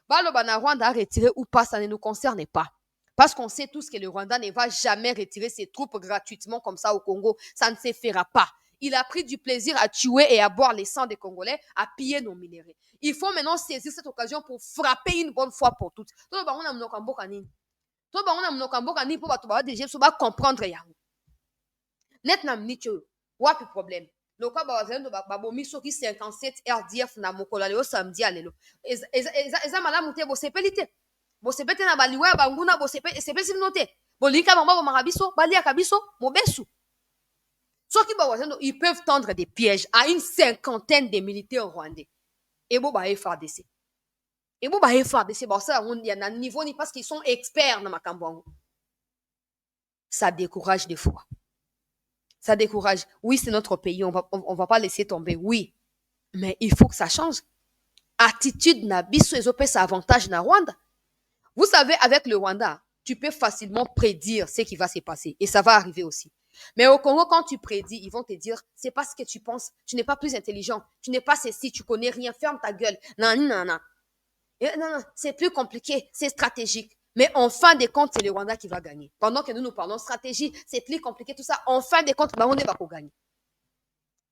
Speaker 1: Baloba na Rwanda a retiré ou pas, ça ne nous concerne pas. Parce qu'on sait tous que le Rwanda ne va jamais retirer ses troupes gratuitement comme ça au Congo. Ça ne se fera pas. Il a pris du plaisir à tuer et à boire les sangs des Congolais, à piller nos minéraux. Il faut maintenant saisir cette occasion pour frapper une bonne fois pour toutes. To ba ngona mnoka mboka ni po bato ba déjà so ba comprendre yango net na mnicho wapi problème loka ba wazendo ba bomi soki 57 RDF na mokola leo samedi alelo eza malamu te bo sepelite na baliwa banguna bo sepesi note bolika bamba bo marabiso balia kabiso mobesu soki ba wazendo ils peuvent tendre des pièges à une cinquantaine de militaires rwandais et bo ba FARDC. Et bon, il y a un niveau parce qu'ils sont experts dans ma campagne. Ça décourage des fois. Ça décourage. Oui, c'est notre pays, on va pas laisser tomber. Oui, mais il faut que ça change. Attitude na biso ezopé ça avantage na Rwanda. Vous savez, avec le Rwanda, tu peux facilement prédire ce qui va se passer et ça va arriver aussi. Mais au Congo, quand tu prédis, ils vont te dire, c'est pas ce que tu penses, tu n'es pas plus intelligent, tu n'es pas ceci, tu connais rien, ferme ta gueule. Non. Non, c'est plus compliqué, c'est stratégique. Mais en fin de compte, c'est le Rwanda qui va gagner. Pendant que nous parlons stratégie, c'est plus compliqué, tout ça. En fin de compte, on va gagner.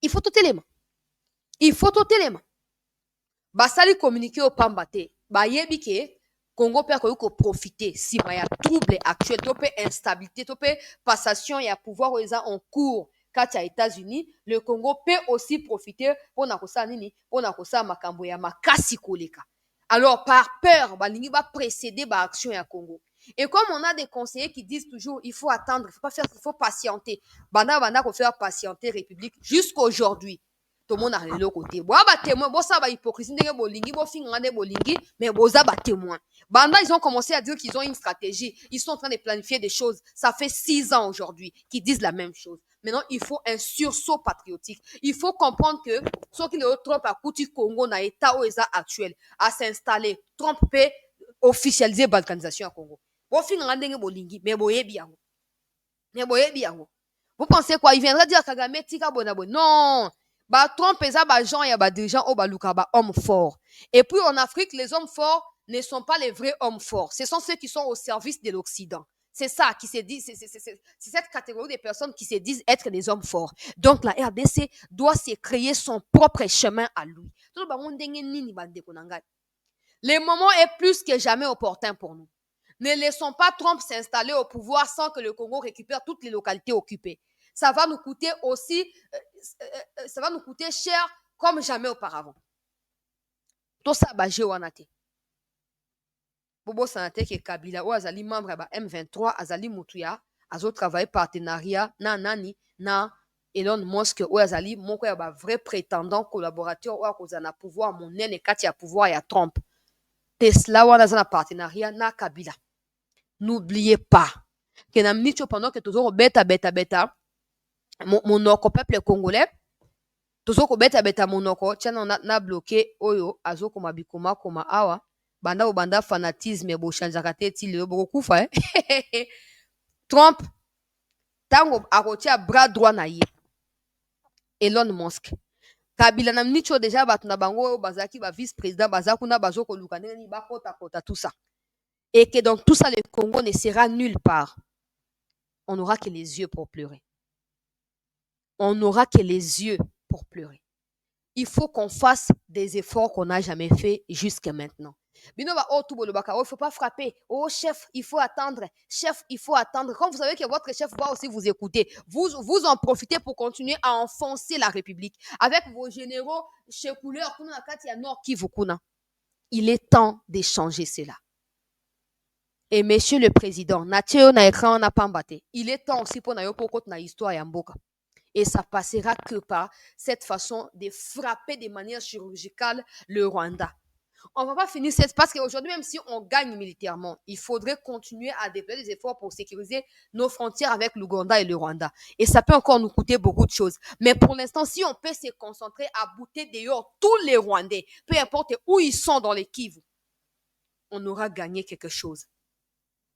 Speaker 1: Il faut tout élément. Basali communiquer au Pambate. Yebike, Congo peut profiter si il y a trouble actuel, instabilité, passation et pouvoir en cours. Quand il y a États-Unis, le Congo peut aussi profiter pour makambo ya makasi koleka. Alors, par peur, balingi va précéder l'action à Congo. Et comme on a des conseillers qui disent toujours, il faut attendre, il faut patienter. Banda faut faire patienter République jusqu'aujourd'hui. Tout le monde a le côté. Témoin, ça va hypocrisie, mais témoin. Banda, ils ont commencé à dire qu'ils ont une stratégie. Ils sont en train de planifier des choses. Ça fait 6 ans aujourd'hui qu'ils disent la même chose. Maintenant, il faut un sursaut patriotique. Il faut comprendre que ce qui est Trump a coûté Congo dans l'état actuel à s'installer. Trump peut officialiser l'organisation à Congo. Vous pensez quoi? Il viendra dire Kagame tika bonabo. Non. Trump est gens et dirigeants au baluka hommes forts. Et puis en Afrique, les hommes forts ne sont pas les vrais hommes forts. Ce sont ceux qui sont au service de l'Occident. C'est ça qui se dit, c'est cette catégorie de personnes qui se disent être des hommes forts. Donc la RDC doit se créer son propre chemin à lui. Le moment est plus que jamais opportun pour nous. Ne laissons pas Trump s'installer au pouvoir sans que le Congo récupère toutes les localités occupées. Ça va nous coûter aussi, ça va nous coûter cher comme jamais auparavant. Tout ça, Bobo Sanate qui est Kabila ou Azali membre de M23, Azali Moutuya, Azo travailler partenariat, na Elon Musk ou Azali, mon vrai prétendant collaborateur ou à pouvoir, mon nene Katia pouvoir et à Trump. Tesla ou à partenariat, na Kabila. N'oubliez pas que na mnicho pendant que toujours beta, mon peuple congolais, toujours beta, mon tiens, na bloqué, oyo, Azo Komabikoma, Koma Awa. Banda fanatisme bo chanjaka te ti lelo bokufa Trump tango akotia bras droit na ye Elon Musk Kabila na mnicho déjà bato na bango bazaki ba vice président bazakuna bazoko luka ndenge ni bakota tout ça et que dans tout ça, le Congo ne sera nulle part. On n'aura que les yeux pour pleurer. On n'aura que les yeux pour pleurer. Il faut qu'on fasse des efforts qu'on n'a jamais fait jusqu'à maintenant. Il ne faut pas frapper. Oh, chef, il faut attendre. Chef, il faut attendre. Quand vous savez que votre chef va aussi vous écouter, vous en profitez pour continuer à enfoncer la République avec vos généraux chez couleur. Il est temps d'échanger cela. Et monsieur le président, il est temps aussi pour na histoire yamboka. Et ça passera que par cette façon de frapper de manière chirurgicale le Rwanda. On ne va pas finir cette... Parce qu'aujourd'hui, même si on gagne militairement, il faudrait continuer à déployer des efforts pour sécuriser nos frontières avec l'Ouganda et le Rwanda. Et ça peut encore nous coûter beaucoup de choses. Mais pour l'instant, si on peut se concentrer à bouter dehors tous les Rwandais, peu importe où ils sont dans les Kivu, on aura gagné quelque chose.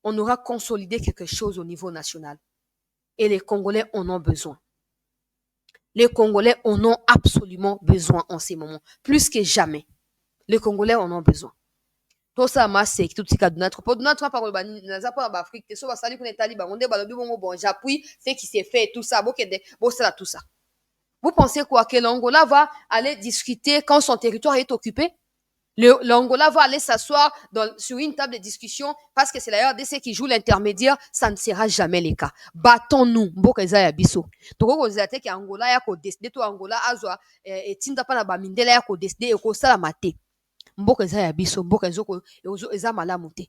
Speaker 1: On aura consolidé quelque chose au niveau national. Et les Congolais en ont besoin. Les Congolais en ont absolument besoin en ces moments. Plus que jamais. Les Congolais en ont besoin. Tout ça, c'est tout ce qu'il y a de notre Afrique. J'appuie ce qui s'est fait, tout ça. Tout ça. Vous pensez quoi? Que l'Angola va aller discuter quand son territoire est occupé? L'Angola va aller s'asseoir sur une table de discussion parce que c'est la RDC qui joue l'intermédiaire, ça ne sera jamais le cas. Battons-nous, mboka ya biso. Toko kozate ki Angola ya ko décider to Angola azwa etinda pa na ba mindela ya ko décider e ko sala mate. Mboka ya biso, mboka ezoko eza malamu te.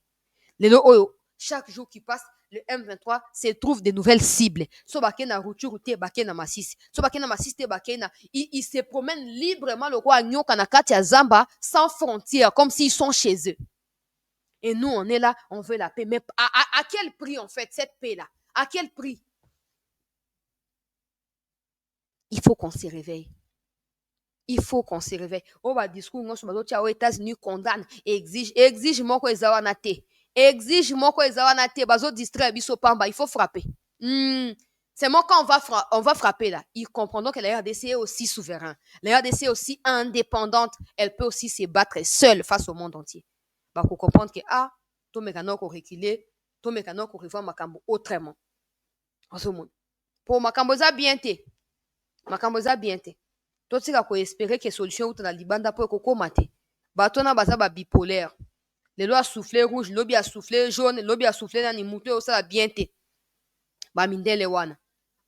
Speaker 1: Lelo oyo chaque jour qui passe, le M23 se trouve de nouvelles cibles. So bakena Rutshuru te bakena Masisi. So bakena Masisi te bakena. Ils se promènent librement le roi Nyoka na kati ya Zamba sans frontières, comme s'ils sont chez eux. Et nous, on est là, on veut la paix. Mais à quel prix, en fait, cette paix-là? À quel prix? Il faut qu'on se réveille. Il faut qu'on se réveille. Oh, bah, discours, aux États-Unis condamne et exige mon ko ezawana te. Exige moko ezawana te bazo distraire biso pamba, il faut frapper. C'est moi quand on va frapper là. Ils comprendront que la RDC est aussi souverain. La RDC est aussi indépendante. Elle peut aussi se battre seule face au monde entier. Bah pour comprendre que to mekano ko reculer, to mekano ko revoir makambo autrement. En ce monde. Pour makambo za bien te. Makambo za bien te. To tika ko espérer que solution ou na libanda pour ko komate. Ba to na baza ba bipolaire. Les lois a soufflé rouge, lobby a soufflé jaune, lobby a soufflé dans les moutons, ça a bien été. Ba mindele wana.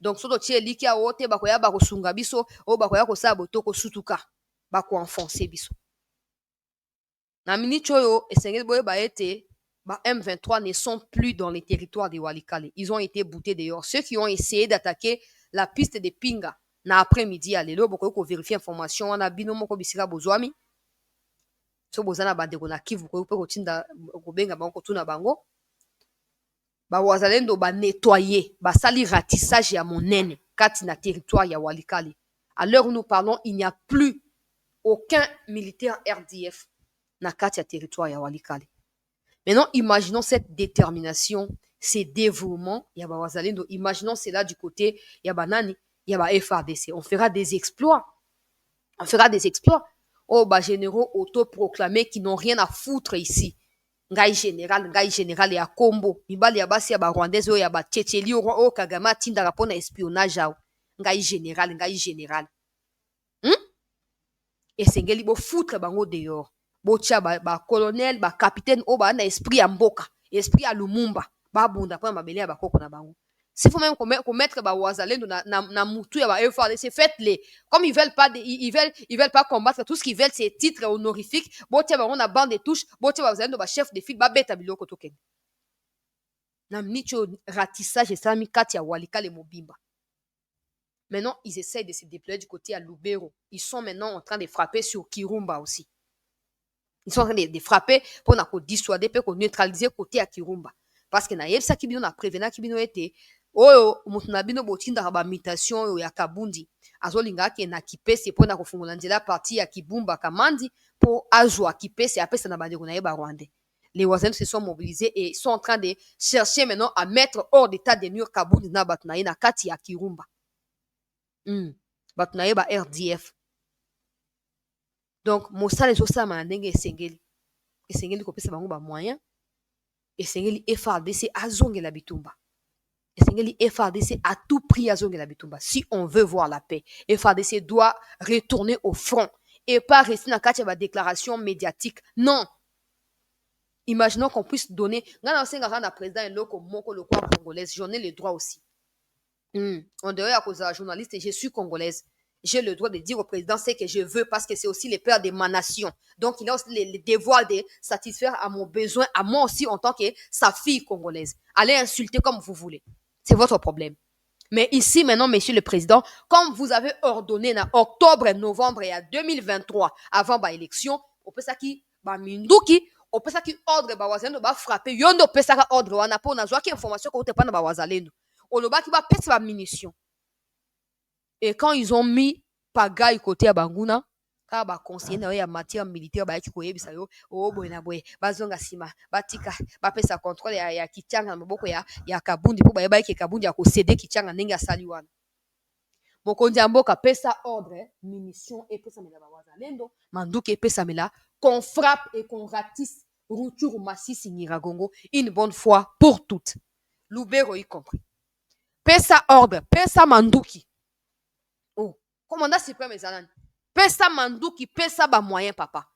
Speaker 1: Donc, soto tie liki a wote, bakoya bako sunga biso, o bakoya ko sa botoko sutuka, bako enfoncer biso. Na mini choyo, esengel boye ba ete, ba M23 ne sont plus dans les territoires de Walikale. Ils ont été boutés dehors. Ceux qui ont essayé d'attaquer la piste de Pinga, na après-midi, à l'élo, bakoya ko vérifier information, on a binomo ko bisika bozwami. So bozana bandeko na Kivu ko pe kotinda kobenga bango kotuna bango ba wazalendo ba nettoyer ba sali ratissage ya monene kati na territoire ya Walikale. À l'heure où nous parlons, il n'y a plus aucun militaire RDF na kati ya territoire ya Walikale. Maintenant, imaginons cette détermination, ces dévouements ya ba wazalendo, imaginons cela du côté ya banani ya ba FARDC. On fera des exploits. On fera des exploits. Oh, bah, généraux autoproclamés qui n'ont rien à foutre ici. Ngai général ya Kombo. Mibali ya basi ya ba Rwandais ya ba Tchétchéli o Kagame tinda rapona espionnage ao. Ngai général. Et sengeli bo foutre bango dehors. Bo tia ba colonel, ba capitaine o ba na esprit ya mboka, esprit ya Lumumba. Ba bunda pa mabele ya ba koko na bango. S'il faut même mettre ba wazalendo na mutu ya ba FARDC, faites-les. Comme ils veulent pas combattre, tout ce qu'ils veulent c'est titre honorifique. Botia ba on a bande de touche, botia ba wazalendo ba chef de file ba beta biloko token. Na mnicho ratissage ça mi kati ya Walikale Mobimba. Maintenant, ils essayent de se déployer du côté à Lubero. Ils sont maintenant en train de frapper sur Kirumba aussi. Ils sont en train de frapper pour dissuader, pour neutraliser côté à Kirumba. Parce que na yebsa kibino na prévenant kibino ete oyo mutu na bino botinda ba mutation oyo ya Kabundi azolinga ke na kipese pona kofungola nzela parti ya Kibumba Kamandi pour azwa kipese apesa na bandeko na yeba Rwandais. Les voisins se sont mobilisés et sont en train de chercher maintenant à mettre hors d'état de nuire Kabundi na batu na ye na kati ya Kirumba. Batu na yeba RDF. Donc mosala ezosala na ndenge esengeli kopesa bango ba moyen esengeli FARDC azongela bitumba. Esengeli FARDC à tout prix azongela bitumba. Si on veut voir la paix, FARDC doit retourner au front et pas rester dans la déclaration médiatique. Non. Imaginons qu'on puisse donner. Président congolaise, j'en ai le droit aussi. On devrait à cause de la journaliste et je suis congolaise. J'ai le droit de dire au président ce que je veux parce que c'est aussi le père de ma nation. Donc, il a aussi le devoir de satisfaire à mon besoin, à moi aussi en tant que sa fille congolaise. Allez insulter comme vous voulez. C'est votre problème. Mais ici, maintenant, monsieur le président, comme vous avez ordonné en octobre et novembre et à 2023, avant l'élection, on peut ça qui, minduki, on peut ça qui ordre, wazalendo, frapper, yondo peut ça ordre, on a pas, on a joué information qu'on te pas dans wazalendo. On le qui va péter sa munition. Et quand ils ont mis pagaille côté à Banguna, quand ba conseiller na ya matière militaire ba ki koyebisa yo o boy na boy bazonga sima batika ba pesa contrôle ya kichanga maboko ya kabundi po ba ki kabundi ya ko céder kichanga ndenge asali wana. Mokonzi amboka pesa ordre munition et pesa mela ba wazalendo manduki pesa mela qu'on frappe et qu'on ratisse Rutshuru Masisi Nyiragongo une bonne fois pour toutes. Lubero y compris. Pesa ordre, pesa manduki. Oh, commandant suprême ezalani. Pesa manduki, pesa ba moyen papa.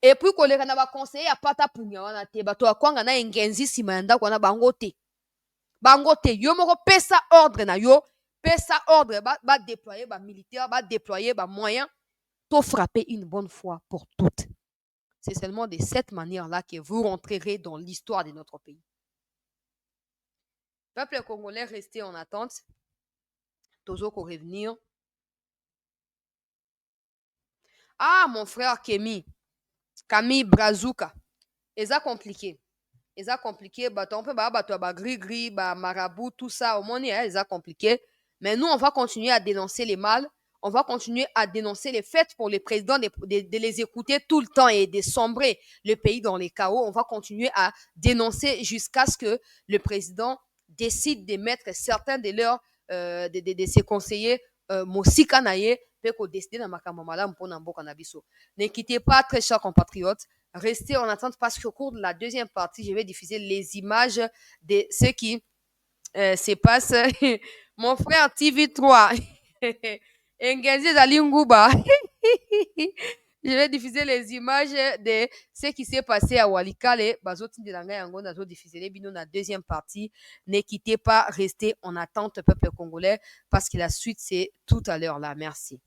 Speaker 1: Et puis koleka na ba conseiller apata punya wana te bato akwanga na engenzi sima ya ndako wana bango te. Bango te yo moko pesa ordre na yo, pesa ordre ba déployer ba militaire, ba déployer ba moyen to frapper une bonne fois pour toutes. C'est seulement de cette manière-là que vous rentrerez dans l'histoire de notre pays. Peuple congolais, restez en attente. Tozo ko revenir. Ah, mon frère Camille Brazuka. Eza compliqué. Eza compliqué. On peut gris, marabout, tout ça. Au moins, eza compliqué. Mais nous, on va continuer à dénoncer les mal. On va continuer à dénoncer les faits pour les présidents, de les écouter tout le temps et de sombrer le pays dans les chaos. On va continuer à dénoncer jusqu'à ce que le président décide de mettre certains de leurs de ses conseillers Mosika Naye décider dans makambo malamu mpona mboka na biso. Ne quittez pas, très chers compatriotes. Restez en attente parce qu'au cours de la deuxième partie, je vais diffuser les images de ce qui se passe. Mon frère TV3. Engenzi Zalinguba. Je vais diffuser les images de ce qui s'est passé à Walikale. Je vais diffuser les bino dans la deuxième partie. Ne quittez pas, restez en attente, peuple congolais, parce que la suite, c'est tout à l'heure là. Merci.